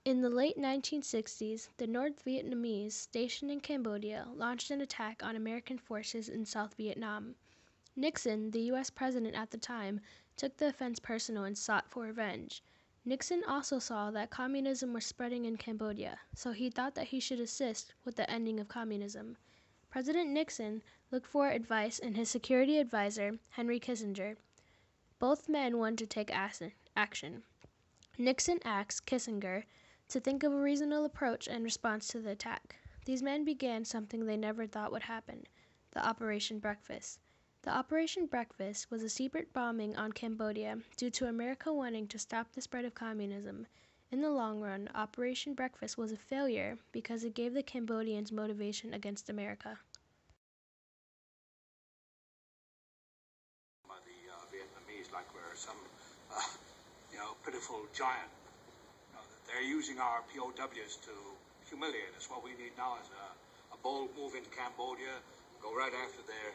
In the late 1960s, the North Vietnamese, stationed in Cambodia, launched an attack on American forces in South Vietnam. Nixon, the U.S. president at the time, took the offense personal and sought for revenge. Nixon also saw that communism was spreading in Cambodia, so he thought that he should assist with the ending of communism. President Nixon looked for advice in his security advisor, Henry Kissinger. Both men wanted to take action. Nixon asked Kissinger to think of a reasonable approach in response to the attack. These men began something they never thought would happen, the Operation Breakfast. The Operation Breakfast was a secret bombing on Cambodia due to America wanting to stop the spread of communism. In the long run, Operation Breakfast was a failure because it gave the Cambodians motivation against America. By the Vietnamese, like we're some, pitiful giant. They're using our POWs to humiliate us. What we need now is a bold move into Cambodia, go right after their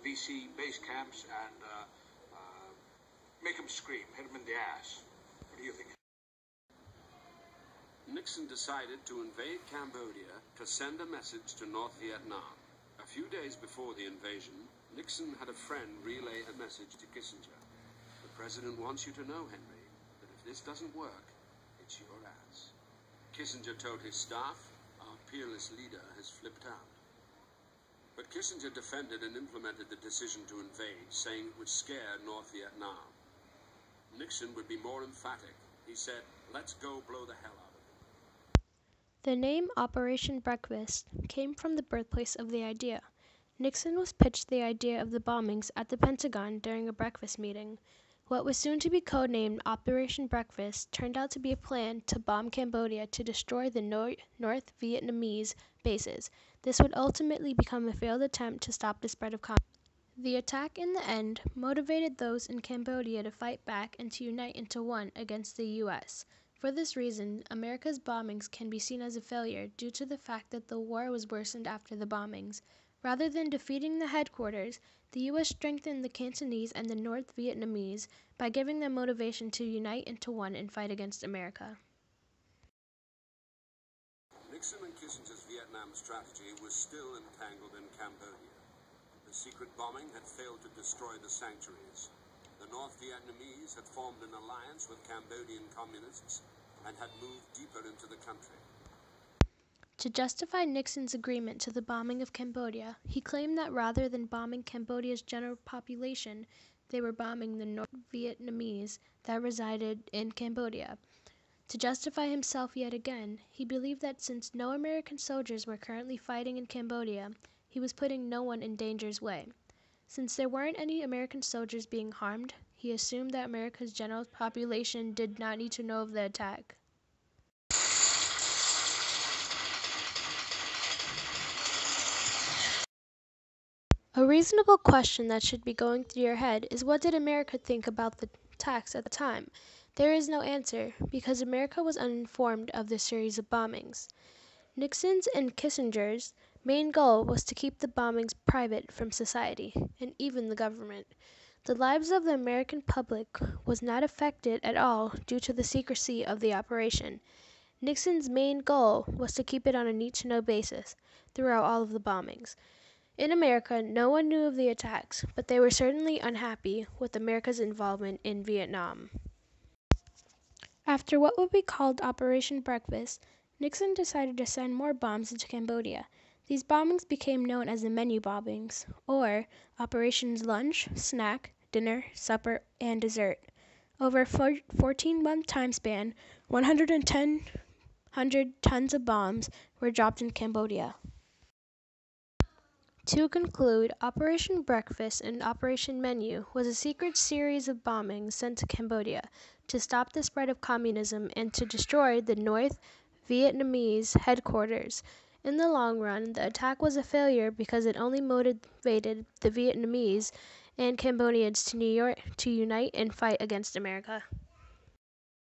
VC base camps and make them scream, hit them in the ass. What do you think? Nixon decided to invade Cambodia to send a message to North Vietnam. A few days before the invasion, Nixon had a friend relay a message to Kissinger. The president wants you to know, Henry, that if this doesn't work, it's your ass. Kissinger told his staff, our peerless leader has flipped out. But Kissinger defended and implemented the decision to invade, saying it would scare North Vietnam. Nixon would be more emphatic. He said, let's go blow the hell out of it. The name Operation Breakfast came from the birthplace of the idea. Nixon was pitched the idea of the bombings at the Pentagon during a breakfast meeting. What was soon to be codenamed Operation Breakfast turned out to be a plan to bomb Cambodia to destroy the North Vietnamese bases. This would ultimately become a failed attempt to stop the spread of communism. The attack in the end motivated those in Cambodia to fight back and to unite into one against the U.S. For this reason, America's bombings can be seen as a failure due to the fact that the war was worsened after the bombings. Rather than defeating the headquarters, the U.S. strengthened the Cantonese and the North Vietnamese by giving them motivation to unite into one and fight against America. Nixon and Kissinger's Vietnam strategy was still entangled in Cambodia. The secret bombing had failed to destroy the sanctuaries. The North Vietnamese had formed an alliance with Cambodian communists and had moved deeper into the country. To justify Nixon's agreement to the bombing of Cambodia, he claimed that rather than bombing Cambodia's general population, they were bombing the North Vietnamese that resided in Cambodia. To justify himself yet again, he believed that since no American soldiers were currently fighting in Cambodia, he was putting no one in danger's way. Since there weren't any American soldiers being harmed, he assumed that America's general population did not need to know of the attack. A reasonable question that should be going through your head is, what did America think about the attacks at the time? There is no answer, because America was uninformed of this series of bombings. Nixon's and Kissinger's main goal was to keep the bombings private from society, and even the government. The lives of the American public was not affected at all due to the secrecy of the operation. Nixon's main goal was to keep it on a need-to-know basis throughout all of the bombings. In America, no one knew of the attacks, but they were certainly unhappy with America's involvement in Vietnam. After what would be called Operation Breakfast, Nixon decided to send more bombs into Cambodia. These bombings became known as the menu bombings, or Operations Lunch, Snack, Dinner, Supper, and Dessert. Over a 14-month time span, 110 tons of bombs were dropped in Cambodia. To conclude, Operation Breakfast and Operation Menu was a secret series of bombings sent to Cambodia to stop the spread of communism and to destroy the North Vietnamese headquarters. In the long run, the attack was a failure because it only motivated the Vietnamese and Cambodians to unite and fight against America.